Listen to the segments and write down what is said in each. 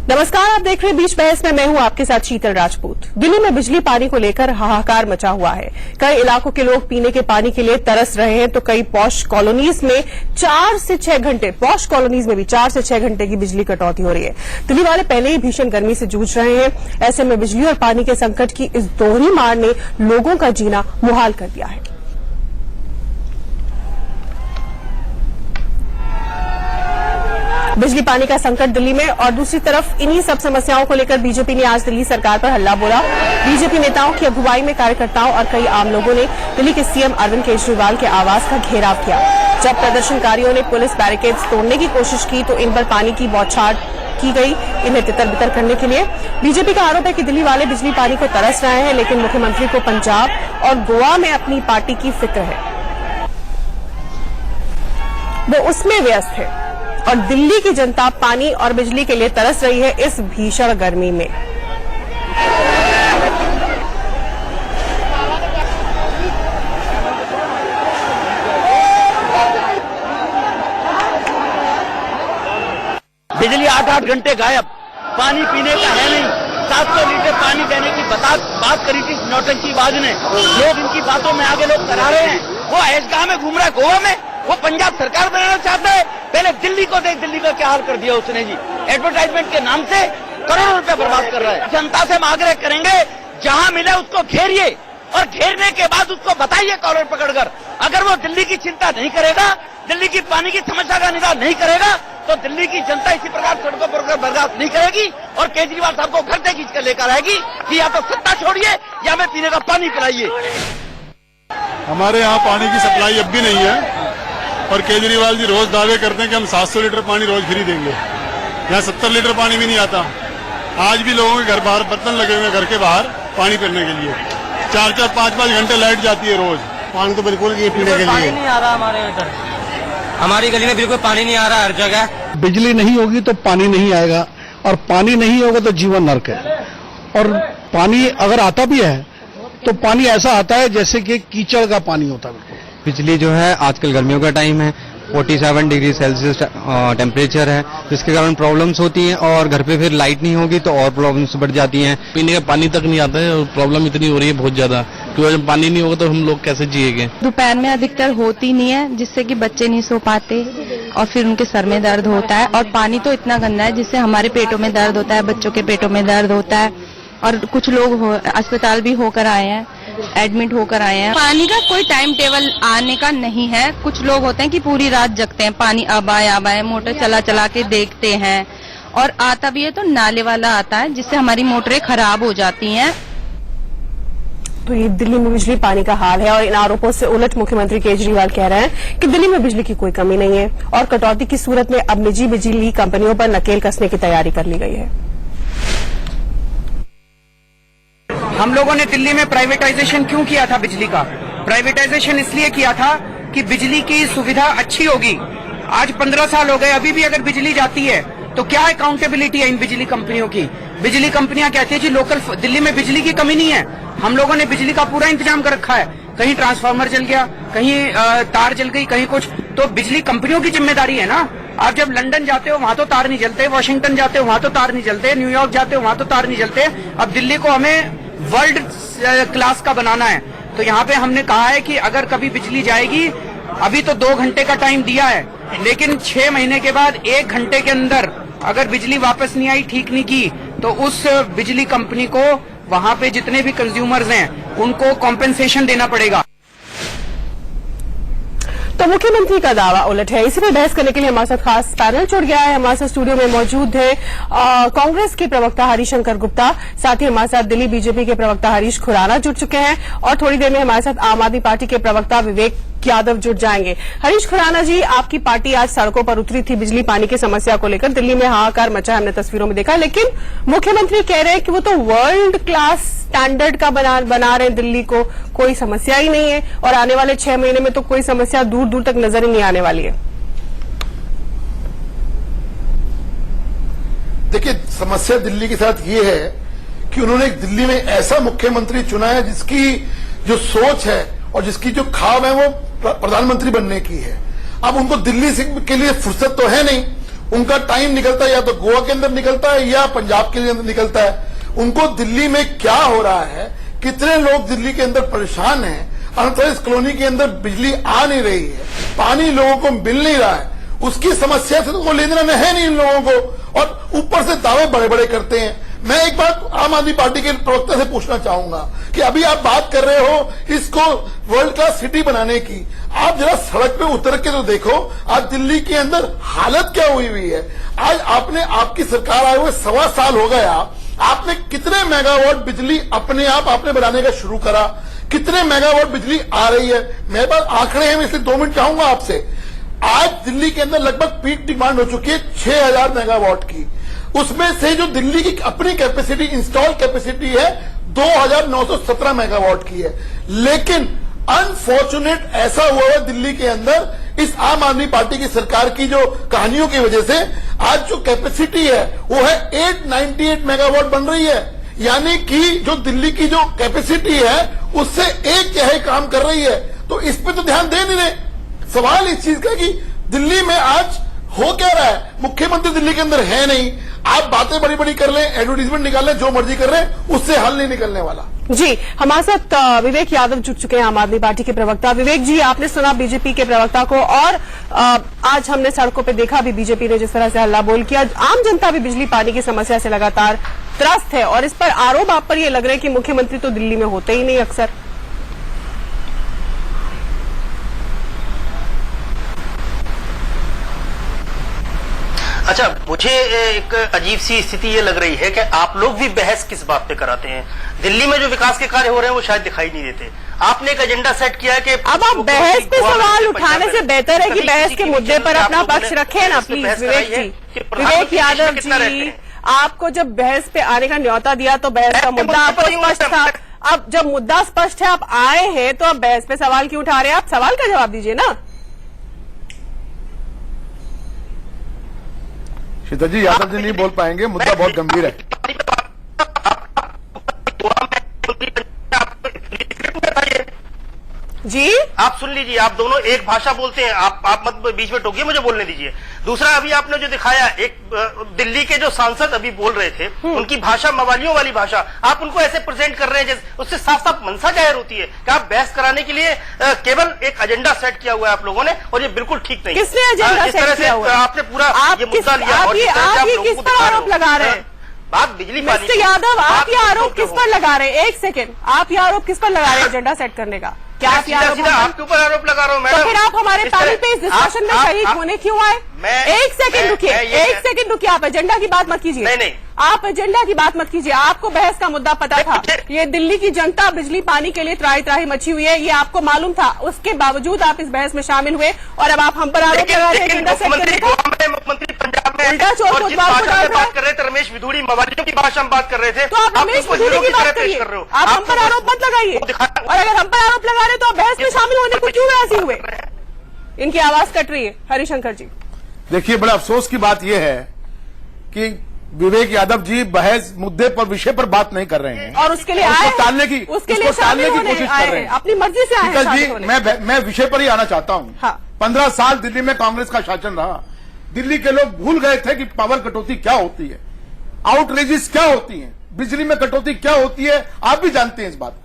नमस्कार, आप देख रहे हैं बीच बहस में। मैं हूं आपके साथ शीतल राजपूत। दिल्ली में बिजली पानी को लेकर हाहाकार मचा हुआ है। कई इलाकों के लोग पीने के पानी के लिए तरस रहे हैं, तो कई पॉश कॉलोनीज में 4 से 6 घंटे, पॉश कॉलोनीज में भी 4 से 6 घंटे की बिजली कटौती हो रही है। दिल्ली वाले पहले ही भीषण गर्मी से जूझ रहे हैं। ऐसे में बिजली और पानी के संकट की इस दोहरी मार ने लोगों का जीना मुहाल कर दिया है। बिजली पानी का संकट दिल्ली में, और दूसरी तरफ इन्हीं सब समस्याओं को लेकर बीजेपी ने आज दिल्ली सरकार पर हल्ला बोला। बीजेपी नेताओं की अगुवाई में कार्यकर्ताओं और कई आम लोगों ने दिल्ली के सीएम अरविंद केजरीवाल के आवास का घेराव किया। जब प्रदर्शनकारियों ने पुलिस बैरिकेड्स तोड़ने की कोशिश की तो इन पर पानी की बौछार की गई, इन्हें तितर बितर करने के लिए। बीजेपी का आरोप है कि दिल्ली वाले बिजली पानी को तरस रहे हैं, लेकिन मुख्यमंत्री को पंजाब और गोवा में अपनी पार्टी की फिक्र है, वो उसमें व्यस्त है, और दिल्ली की जनता पानी और बिजली के लिए तरस रही है इस भीषण गर्मी में। बिजली 8-8 घंटे गायब, पानी पीने का है नहीं। 700 लीटर पानी देने की बात करी थी नौटंकीबाज ने। लोग इनकी बातों में आगे लोग करा रहे हैं। वो ऐशगाह में घूम रहा है, गोवा में। वो पंजाब सरकार बनाना चाहता है। पहले दिल्ली को देख, दिल्ली का क्या हाल कर दिया उसने जी। एडवर्टाइजमेंट के नाम से करोड़ों रुपए बर्बाद कर रहा है। जनता से हम आग्रह करेंगे, जहां मिले उसको घेरिए, और घेरने के बाद उसको बताइए कॉलर पकड़कर। अगर वो दिल्ली की चिंता नहीं करेगा, दिल्ली की पानी की समस्या का निदान नहीं करेगा, तो दिल्ली की जनता इसी प्रकार सड़कों पर बर्दाश्त नहीं करेगी, और केजरीवाल साहब को घर से खींच कर लेकर आएगी कि या तो सत्ता छोड़िए या हमें पीने का पानी पिलाइए। हमारे यहाँ पानी की सप्लाई अब भी नहीं है, और केजरीवाल जी रोज दावे करते हैं कि हम 700 लीटर पानी रोज फ्री देंगे। यहाँ 70 लीटर पानी भी नहीं आता। आज भी लोगों के घर बाहर बर्तन लगे हुए हैं, घर के बाहर पानी पीने के लिए 4-4, 5-5 घंटे लाइट जाती है रोज। पानी तो बिल्कुल नहीं पीने के लिए। पानी नहीं आ रहा हमारे इधर, हमारी गली में बिल्कुल पानी नहीं आ रहा हर जगह। बिजली नहीं होगी तो पानी नहीं आएगा, और पानी नहीं होगा तो जीवन नर्क है। और पानी अगर आता भी है तो पानी ऐसा आता है जैसे कि कीचड़ का पानी होता है। बिजली जो है, आजकल गर्मियों का टाइम है, 47 डिग्री सेल्सियस टेम्परेचर है, जिसके कारण प्रॉब्लम्स होती हैं, और घर पे फिर लाइट नहीं होगी तो और प्रॉब्लम्स बढ़ जाती हैं। पीने का पानी तक नहीं आता है, और प्रॉब्लम इतनी हो रही है बहुत ज्यादा, क्योंकि जब पानी नहीं होगा तो हम लोग कैसे जिएंगे। दोपहर में अधिकतर होती नहीं है, जिससे कि बच्चे नहीं सो पाते और फिर उनके सर में दर्द होता है। और पानी तो इतना गंदा है जिससे हमारे पेटों में दर्द होता है, बच्चों के पेटों में दर्द होता है, और कुछ लोग अस्पताल भी होकर आए हैं, एडमिट होकर आए हैं। पानी का कोई टाइम टेबल आने का नहीं है। कुछ लोग होते हैं कि पूरी रात जगते हैं, पानी अब आए, मोटर चला के देखते हैं, और आता भी है तो नाले वाला आता है, जिससे हमारी मोटरें खराब हो जाती हैं। तो ये दिल्ली में बिजली पानी का हाल है, और इन आरोपों से उलट मुख्यमंत्री केजरीवाल कह रहे हैं कि दिल्ली में बिजली की कोई कमी नहीं है, और कटौती की सूरत में अब निजी बिजली कंपनियों पर नकेल कसने की तैयारी कर ली गई है। हम लोगों ने दिल्ली में प्राइवेटाइजेशन क्यों किया था बिजली का? प्राइवेटाइजेशन इसलिए किया था कि बिजली की सुविधा अच्छी होगी। आज 15 साल हो गए, अभी भी अगर बिजली जाती है तो क्या अकाउंटेबिलिटी है इन बिजली कंपनियों की? बिजली कंपनियां कहती है जी लोकल दिल्ली में बिजली की कमी नहीं है। हम लोगों ने बिजली का पूरा इंतजाम कर रखा है। कहीं ट्रांसफार्मर जल गया, कहीं तार जल गई, कहीं कुछ, तो बिजली कंपनियों की जिम्मेदारी है ना। आप जब लंदन जाते हो वहां तो तार नहीं जलते, वॉशिंगटन जाते हो वहां तो तार नहीं जलते, न्यूयॉर्क जाते हो वहां तो तार नहीं जलते। अब दिल्ली को हमें वर्ल्ड क्लास का बनाना है, तो यहाँ पे हमने कहा है कि अगर कभी बिजली जाएगी, अभी तो 2 घंटे का टाइम दिया है, लेकिन 6 महीने के बाद 1 घंटे के अंदर अगर बिजली वापस नहीं आई, ठीक नहीं की, तो उस बिजली कंपनी को वहां पे जितने भी कंज्यूमर्स हैं उनको कॉम्पेंसेशन देना पड़ेगा। तो मुख्यमंत्री का दावा उलट है। इसी पर बहस करने के लिए हमारे साथ खास पैनल जुड़ गया है। हमारे साथ स्टूडियो में मौजूद है कांग्रेस के प्रवक्ता हरिशंकर गुप्ता, साथ ही हमारे साथ दिल्ली बीजेपी के प्रवक्ता हरीश खुराना जुड़ चुके हैं, और थोड़ी देर में हमारे साथ आम आदमी पार्टी के प्रवक्ता विवेक यादव जुड़ जाएंगे। हरीश खुराना जी, आपकी पार्टी आज सड़कों पर उतरी थी बिजली पानी की समस्या को लेकर। दिल्ली में हाहाकार मचा, हमने तस्वीरों में देखा, लेकिन मुख्यमंत्री कह रहे हैं कि वो तो वर्ल्ड क्लास स्टैंडर्ड का बना रहे हैं दिल्ली को, कोई समस्या ही नहीं है, और आने वाले 6 महीने में तो कोई समस्या दूर दूर तक नजर ही नहीं आने वाली है। देखिए, समस्या दिल्ली के साथ ये है कि उन्होंने दिल्ली में ऐसा मुख्यमंत्री चुना है जिसकी जो सोच है और जिसकी जो ख्वाब है वो प्रधानमंत्री बनने की है। अब उनको दिल्ली के लिए फुर्सत तो है नहीं, उनका टाइम निकलता है या तो गोवा के अंदर निकलता है या पंजाब के अंदर निकलता है। उनको दिल्ली में क्या हो रहा है, कितने लोग दिल्ली के अंदर परेशान हैं, अनथराइज कॉलोनी के अंदर बिजली आ नहीं रही है, पानी लोगों को मिल नहीं रहा है, उसकी समस्या से तो कोई लेना देना है नहीं इन लोगों को, और ऊपर से दावे बड़े बड़े करते हैं। मैं एक बात आम आदमी पार्टी के प्रवक्ता से पूछना चाहूंगा कि अभी आप बात कर रहे हो इसको वर्ल्ड क्लास सिटी बनाने की, आप जरा सड़क पे उतर के तो देखो आज दिल्ली के अंदर हालत क्या हुई है। आज आपकी सरकार आए हुए 1.25 साल हो गया, आपने कितने मेगावाट बिजली अपने आप आपने बनाने का शुरू करा, कितने मेगावाट बिजली आ रही है? मेरे पास आंकड़े हैं, मैं इसलिए 2 मिनट चाहूंगा आपसे। आज दिल्ली के अंदर लगभग पीक डिमांड हो चुकी है 6000 मेगावाट की, उसमें से जो दिल्ली की अपनी कैपेसिटी इंस्टॉल कैपेसिटी है 2917 मेगावाट की है। लेकिन अनफॉर्चुनेट ऐसा हुआ है दिल्ली के अंदर इस आम आदमी पार्टी की सरकार की जो कहानियों की वजह से आज जो कैपेसिटी है वो है 898 मेगावाट बन रही है, यानी कि जो दिल्ली की जो कैपेसिटी है उससे एक यही काम कर रही है। तो इस पे तो ध्यान दे नहीं रहे। सवाल इस चीज का कि दिल्ली में आज हो क्या रहा है, मुख्यमंत्री दिल्ली के अंदर है नहीं, आप बातें बड़ी बड़ी कर लें, एडवर्टीजमेंट निकाल लें, जो मर्जी कर लें, उससे हल नहीं निकलने वाला। जी, हमारे साथ विवेक यादव जुड़ चुके हैं, आम आदमी पार्टी के प्रवक्ता। विवेक जी, आपने सुना बीजेपी के प्रवक्ता को, और आज हमने सड़कों पे देखा भी बीजेपी ने जिस तरह से हल्ला बोल किया। आम जनता भी बिजली पानी की समस्या से लगातार त्रस्त है, और इस पर आरोप आप पर ये लग रहा है कि मुख्यमंत्री तो दिल्ली में होते ही नहीं अक्सर। अच्छा, मुझे एक अजीब सी स्थिति ये लग रही है कि आप लोग भी बहस किस बात पे कराते हैं। दिल्ली में जो विकास के कार्य हो रहे हैं वो शायद दिखाई नहीं देते। आपने एक एजेंडा सेट किया है कि अब आप बहस पे सवाल उठाने से बेहतर है कि बहस के मुद्दे पर अपना पक्ष रखें ना प्लीज। विवेक जी, विवेक यादव जी, आपको जब बहस पे आने का न्योता दिया तो बहस का मुद्दा आपको स्पष्ट था। अब जब मुद्दा स्पष्ट है, आप आए हैं, तो आप बहस पे सवाल क्यों उठा रहे हैं? आप सवाल का जवाब दीजिए ना। शीतल जी, यादव जी नहीं बोल पाएंगे, मुद्दा बहुत गंभीर है। जी, आप सुन लीजिए, आप दोनों एक भाषा बोलते हैं, आप मत बीच में टोकिए, मुझे बोलने दीजिए। दूसरा, अभी आपने जो दिखाया, एक दिल्ली के जो सांसद अभी बोल रहे थे, उनकी भाषा मवालियों वाली भाषा, आप उनको ऐसे प्रेजेंट कर रहे हैं जैसे उससे साफ साफ मनसा जाहिर होती है कि आप बहस कराने के लिए केवल एक एजेंडा सेट किया हुआ है आप लोगों ने, और ये बिल्कुल ठीक नहीं। किसने एजेंडा सेट किया हुआ है? आपने पूरा ये मुद्दा लिया, आप ये किस पर आरोप लगा रहे हैं? बात बिजली पानी। मिस्टर यादव, आप ये आरोप किस पर लगा रहे हैं? एक सेकंड, आप ये आरोप किस पर लगा रहे हैं एजेंडा सेट करने का? क्या आप आपके ऊपर आरोप लगा रहा हूँ मैडम? तो फिर आप हमारे पैनल पे इस डिस्कशन में शरीक होने क्यों आए? एक सेकंड रुकिए, एक सेकंड रुकिए, आप एजेंडा की बात मत कीजिए। नहीं, आप एजेंडा की बात मत कीजिए। आपको बहस का मुद्दा पता था, ये दिल्ली की जनता बिजली पानी के लिए त्राही त्राही मची हुई है, ये आपको मालूम था। उसके बावजूद आप इस बहस में शामिल हुए, और अब आप हम पर आरोप लगा रहे हैं एजेंडा सेट करने का। मुख्यमंत्री पंजाब में उल्टा चोर को बात कर रहे थे, रमेश विधूड़ी मवालियों की भाषा में बात कर रहे थे, तो आप रमेश विधूड़ी की बात करिए, आप हम पर आरोप मत लगाइए। और अगर हम पर आरोप लगा रहे तो आप बहस में शामिल होने को क्यों राजी हुए? इनकी आवाज कट रही है, हरिशंकर जी। देखिए, बड़े अफसोस की बात यह है कि विवेक यादव जी बहस मुद्दे पर विषय पर बात नहीं कर रहे हैं, और उसके लिए टालने की कोशिश कर रहे हैं। अपनी मर्जी से आए हैं। जी, मैं विषय पर ही आना चाहता हूँ। हाँ। 15 साल दिल्ली में कांग्रेस का शासन रहा, दिल्ली के लोग भूल गए थे कि पावर कटौती क्या होती है, आउटरेजिस क्या होती है, बिजली में कटौती क्या होती है, आप भी जानते हैं इस बात को।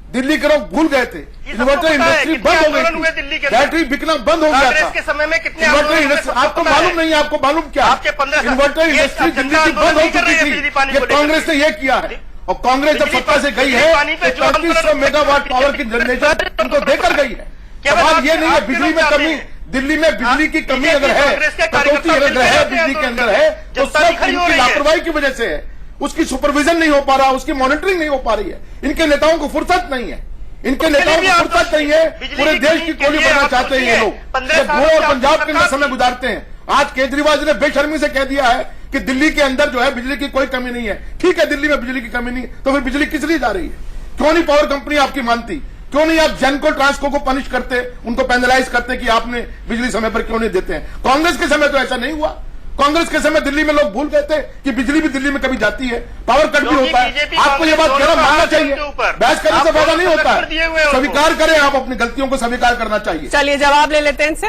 दिल्ली के लोग भूल गए थे, इन्वर्टर इंडस्ट्री बंद हो गई थी, बैटरी बिकना बंद हो गया था। के समय में कितने इन्वर्टर इंडस्ट्री आपको मालूम नहीं है? आपको मालूम क्या? इन्वर्टर इंडस्ट्री दिल्ली की बंद हो चुकी थी, ये कांग्रेस ने ये किया है। और कांग्रेस जब सत्ता से गई है 3500 मेगावाट पावर की जनरेशन उनको देकर गई है। सवाल ये नहीं है बिजली में कमी, दिल्ली में बिजली की कमी अगर है, कटौती अगर है बिजली के अंदर है, तो सब इनकी लापरवाही की वजह से है। उसकी सुपरविजन नहीं हो पा रहा, उसकी मॉनिटरिंग नहीं हो पा रही है। इनके नेताओं को फुर्सत नहीं है, इनके नेताओं को फुर्सत नहीं है। पूरे देश की कोली बनना चाहते हैं ये लोग, गोवा और पंजाब के अंदर समय गुजारते हैं। आज केजरीवाल जी ने बेशर्मी से कह दिया है कि दिल्ली के अंदर जो है बिजली की कोई कमी नहीं है। ठीक है, दिल्ली में बिजली की कमी नहीं, तो फिर बिजली किस लिए जा रही है? क्यों नहीं पावर कंपनी आपकी मानती? क्यों नहीं आप जेनको ट्रांसको को पनिश करते, उनको पेनलाइज करते कि आपने बिजली समय पर क्यों नहीं देते हैं? कांग्रेस के समय तो ऐसा नहीं हुआ। कांग्रेस के समय दिल्ली में लोग भूल गए थे कि बिजली भी दिल्ली में कभी जाती है, पावर कट भी होता है। आपको ये बात कहना मानना चाहिए, बहस करने से फायदा नहीं होता है। स्वीकार करें, आप अपनी गलतियों को स्वीकार करना चाहिए। चलिए जवाब ले लेते हैं इनसे।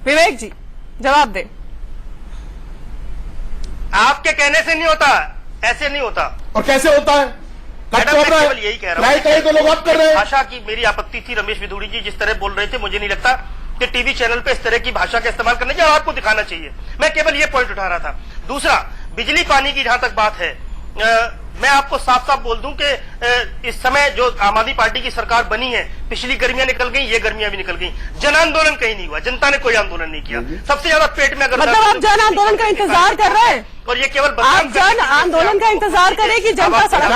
विवेक जी, जवाब दें। आपके कहने से नहीं होता, ऐसे नहीं होता। और कैसे होता है? मैडम मैं केवल यही कह रहा हूँ, तो लोग अब कर रहे हैं। भाषा की मेरी आपत्ति थी। रमेश विधूड़ी जी जिस तरह बोल रहे थे, मुझे नहीं लगता कि टीवी चैनल पे इस तरह की भाषा का इस्तेमाल करने चाहिए, आपको दिखाना चाहिए। मैं केवल ये पॉइंट उठा रहा था। दूसरा, बिजली पानी की जहां तक बात है, मैं आपको साफ साफ बोल दूं कि इस समय जो आम आदमी पार्टी की सरकार बनी है, पिछली गर्मियां निकल गई, ये गर्मियां भी निकल गई, जन आंदोलन कहीं नहीं हुआ, जनता ने कोई आंदोलन नहीं किया। सबसे ज्यादा पेट में अगर मतलब आप जन आंदोलन का इंतजार कर रहे हैं, और ये केवल आप जन आंदोलन का इंतजार करें कि जनता सड़क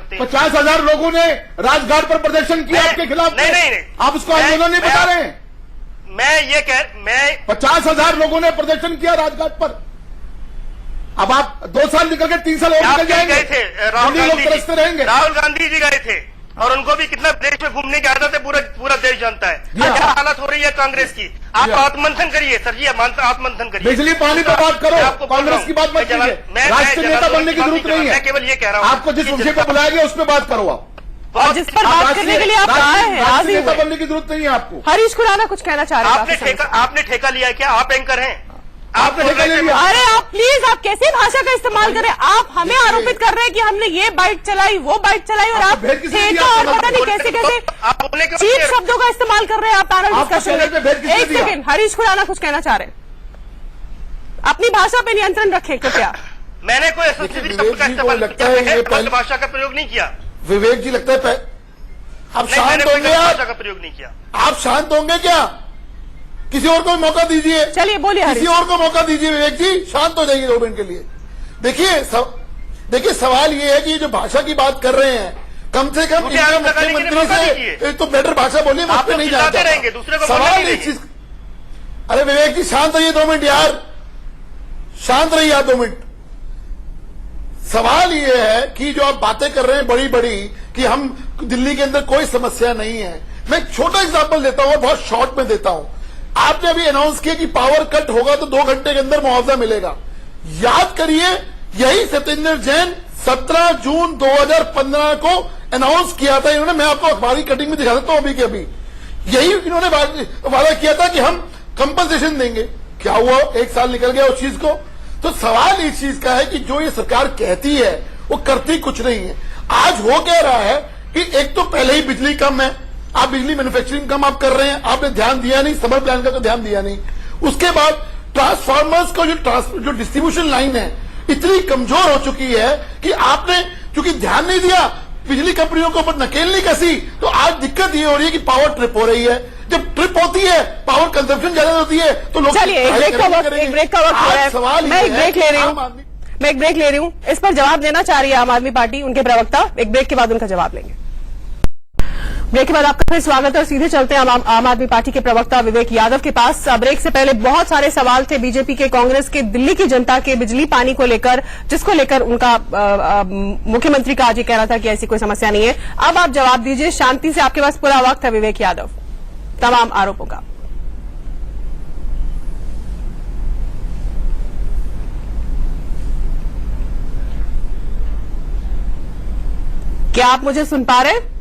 पर 50,000 लोगों ने राजघाट पर प्रदर्शन किया आपके खिलाफ। नहीं, आप उसको आंदोलन नहीं बता रहे हैं। मैं 50,000 लोगों ने प्रदर्शन किया राजघाट पर। अब आप 2 साल निकल के 3 साल और निकल जाएंगे। गए थे राहुल गांधी जी गए थे, और उनको भी कितना देश में घूमने की आदत है, पूरा देश जानता है। क्या हालत हो रही है कांग्रेस की, आप आत्ममंथन करिए सर जी, आत्ममंथन करिए। बिजली पानी पर बात करो, कांग्रेस की बात मत कीजिए। राष्ट्रीय नेता बनने की जरूरत नहीं है। मैं केवल ये कह रहा हूँ, आपको जिस विषय पर बुलाया गया उस पर बात करो आप। और जिस पर बात करने के लिए आप आए हैं, राष्ट्रीय नेता बनने की जरूरत नहीं है आपको। हरीश खुराना कुछ कहना चाह रहे हैं। आपने ठेका लिया है क्या? आप एंकर हैं, आपने ठेका ले लिया। अरे आप प्लीज, आप कैसे भाषा का इस्तेमाल करें? आप हमें आरोपित कर रहे हैं कि हमने ये बाइक चलाई, वो बाइक चलाई, और आप ठेका और पता नहीं कैसे कैसे चीप शब्दों का इस्तेमाल कर रहे हैं आप पैनल डिस्कशन में। एक सेकंड, हरीश खुराना कुछ कहना चाह रहे हैं, अपनी भाषा पे नियंत्रण रखें कृपया। मैंने कोई भाषा का प्रयोग नहीं किया। विवेक जी लगता है आप शांत होंगे, भाषा का प्रयोग नहीं किया। आप शांत होंगे क्या? किसी और को मौका दीजिए। चलिए बोलिए, किसी और को मौका दीजिए। विवेक जी शांत हो जाइए 2 मिनट के लिए। देखिए सवाल ये है कि ये जो भाषा की बात कर रहे हैं, कम से कम मुख्यमंत्री से तो बेटर भाषा बोलिए, मुझ पर नहीं जानते रहेंगे, दूसरे को सवाल एक चीज। अरे विवेक जी शांत रहिए 2 मिनट यार, शांत रहिए आप 2 मिनट। सवाल ये है कि जो आप बातें कर रहे हैं बड़ी बड़ी कि हम दिल्ली के अंदर कोई समस्या नहीं है। मैं एक छोटा एग्जांपल देता हूं और बहुत शॉर्ट में देता हूं। आपने अभी अनाउंस किया कि पावर कट होगा तो 2 घंटे के अंदर मुआवजा मिलेगा। याद करिए, यही सत्येंद्र जैन 17 जून 2015 को अनाउंस किया था इन्होंने। मैं आपको अखबारी कटिंग में दिखा सकता हूं अभी के अभी। यही इन्होंने वादा किया था कि हम कंपनसेशन देंगे। क्या हुआ? 1 साल निकल गया उस चीज को। तो सवाल इस चीज का है कि जो ये सरकार कहती है वो करती कुछ नहीं है। आज हो क्या रहा है कि एक तो पहले ही बिजली कम है, आप बिजली मैन्युफैक्चरिंग कम आप कर रहे हैं, आपने ध्यान दिया नहीं, समर प्लान का तो ध्यान दिया नहीं। उसके बाद ट्रांसफार्मर्स का जो डिस्ट्रीब्यूशन लाइन है इतनी कमजोर हो चुकी है कि आपने चूंकि ध्यान नहीं दिया, बिजली कंपनियों के ऊपर नकेल नहीं कसी, तो आज दिक्कत ये हो रही है कि पावर ट्रिप हो रही है। जब ट्रिप होती है, पावर कंजप्शन ज्यादा होती है तो लोग चलिए एक ब्रेक का वक्त हो रहा है। सवाल मैं एक ब्रेक ले रही हूँ, इस पर जवाब देना चाह रही है आम आदमी पार्टी, उनके प्रवक्ता। एक ब्रेक के बाद उनका जवाब लेंगे। ब्रेक के बाद आपका फिर स्वागत है और सीधे चलते हैं आम आदमी पार्टी के प्रवक्ता विवेक यादव के पास। ब्रेक से पहले बहुत सारे सवाल थे बीजेपी के, कांग्रेस के, दिल्ली की जनता के बिजली पानी को लेकर, जिसको लेकर उनका मुख्यमंत्री का आज ये कहना था कि ऐसी कोई समस्या नहीं है। अब आप जवाब दीजिए शांति से, आपके पास पूरा वक्त है विवेक यादव, तमाम आरोपों का। क्या आप मुझे सुन पा रहे हैं?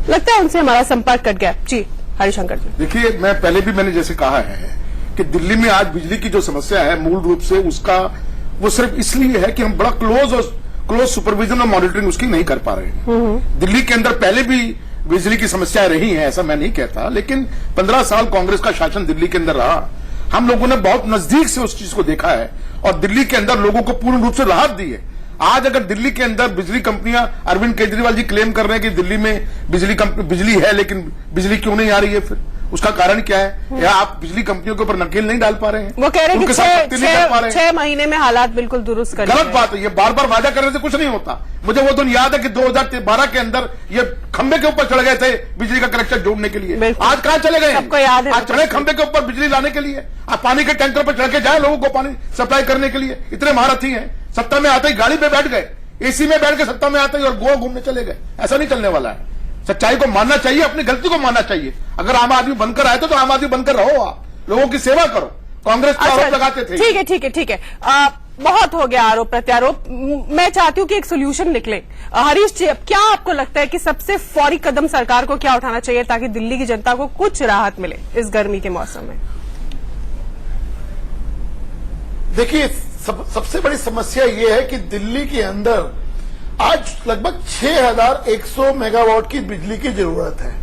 लगता है उनसे हमारा संपर्क कट गया। जी हरिशंकर जी। देखिए, मैंने जैसे कहा है कि दिल्ली में आज बिजली की जो समस्या है मूल रूप से उसका वो सिर्फ इसलिए है कि हम बड़ा क्लोज सुपरविजन और मॉनिटरिंग उसकी नहीं कर पा रहे हैं। दिल्ली के अंदर पहले भी बिजली की समस्याएं रही हैं, ऐसा मैं नहीं कहता, लेकिन 15 साल कांग्रेस का शासन दिल्ली के अंदर रहा। हम लोगों ने बहुत नजदीक से उस चीज को देखा है और दिल्ली के अंदर लोगों को पूर्ण रूप से राहत दी है। आज अगर दिल्ली के अंदर बिजली कंपनियां, अरविंद केजरीवाल जी क्लेम कर रहे हैं कि दिल्ली में बिजली है लेकिन बिजली क्यों नहीं आ रही है, फिर उसका कारण क्या है? या आप बिजली कंपनियों के ऊपर नकेल नहीं डाल पा रहे हैं? वो कह रहे हैं कि 6 महीने में हालात बिल्कुल दुरुस्त कर। गलत बात है, ये बार बार वादा करने से कुछ नहीं होता। मुझे वो दिन याद है कि 2012 के अंदर ये खंबे के ऊपर चढ़ गए थे बिजली का कनेक्शन जोड़ने के लिए। आज कहां चले गए? सबको याद है। आज चढ़े खंबे के ऊपर बिजली लाने के लिए, आप पानी के टैंकर पर चढ़ के जाए लोगों को पानी सप्लाई करने के लिए। इतने महारथी हैं, सत्ता में आते ही गाड़ी पे बैठ गए, एसी में बैठ के सत्ता में आते ही और गोवा घूमने चले गए। ऐसा नहीं चलने वाला है। सच्चाई को मानना चाहिए, अपनी गलती को मानना चाहिए। अगर आम आदमी बनकर आए तो आम आदमी बनकर रहो, आप लोगों की सेवा करो। कांग्रेस पर आरोप लगाते थे। ठीक है। बहुत हो गया आरोप प्रत्यारोप। मैं चाहती हूँ कि एक सोल्यूशन निकले। हरीश जी, क्या आपको लगता है कि सबसे फौरी कदम सरकार को क्या उठाना चाहिए ताकि दिल्ली की जनता को कुछ राहत मिले इस गर्मी के मौसम में? देखिए सबसे बड़ी समस्या ये है कि दिल्ली के अंदर आज लगभग 6100 मेगावाट की बिजली की जरूरत है,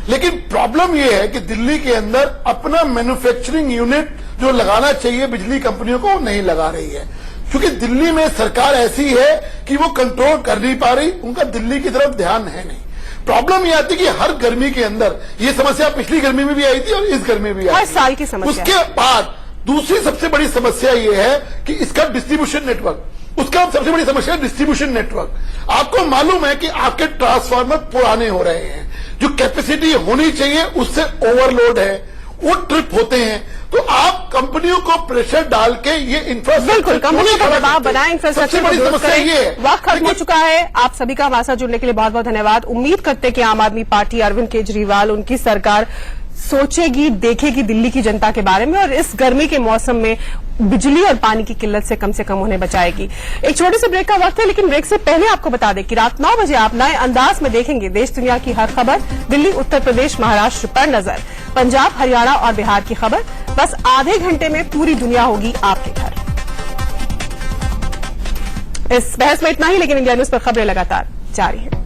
लेकिन प्रॉब्लम यह है कि दिल्ली के अंदर अपना मैन्युफैक्चरिंग यूनिट जो लगाना चाहिए बिजली कंपनियों को वो नहीं लगा रही है, क्योंकि दिल्ली में सरकार ऐसी है कि वो कंट्रोल कर नहीं पा रही, उनका दिल्ली की तरफ ध्यान है नहीं। प्रॉब्लम ये आती है कि हर गर्मी के अंदर ये समस्या पिछली गर्मी में भी आई थी और इस गर्मी में भी आई हर थी। साल की समस्या। उसके बाद दूसरी सबसे बड़ी समस्या ये है कि इसका डिस्ट्रीब्यूशन नेटवर्क, उसका सबसे बड़ी समस्या है डिस्ट्रीब्यूशन नेटवर्क। आपको मालूम है कि आपके ट्रांसफार्मर पुराने हो रहे हैं, जो कैपेसिटी होनी चाहिए उससे ओवरलोड है, वो ट्रिप होते हैं, तो आप कंपनियों को प्रेशर डाल के ये इंफ्रास्ट्रक्चर बिल्कुल कंपनियों का दबाव बनाए, इंफ्रास्ट्रक्चर को दुरुस्त करें। वक्त खत्म हो चुका है। आप सभी का हमारे साथ जुड़ने के लिए बहुत बहुत धन्यवाद। उम्मीद करते हैं कि आम आदमी पार्टी, अरविंद केजरीवाल, उनकी सरकार सोचेगी, देखेगी दिल्ली की जनता के बारे में और इस गर्मी के मौसम में बिजली और पानी की किल्लत से कम उन्हें बचाएगी। एक छोटे से ब्रेक का वक्त है, लेकिन ब्रेक से पहले आपको बता दें कि रात 9 बजे आप नए अंदाज में देखेंगे देश दुनिया की हर खबर। दिल्ली, उत्तर प्रदेश, महाराष्ट्र पर नजर, पंजाब, हरियाणा और बिहार की खबर। बस आधे घंटे में पूरी दुनिया होगी आपके घर। इस बहस में इतना ही, लेकिन इंडिया न्यूज पर खबरें लगातार जारी है।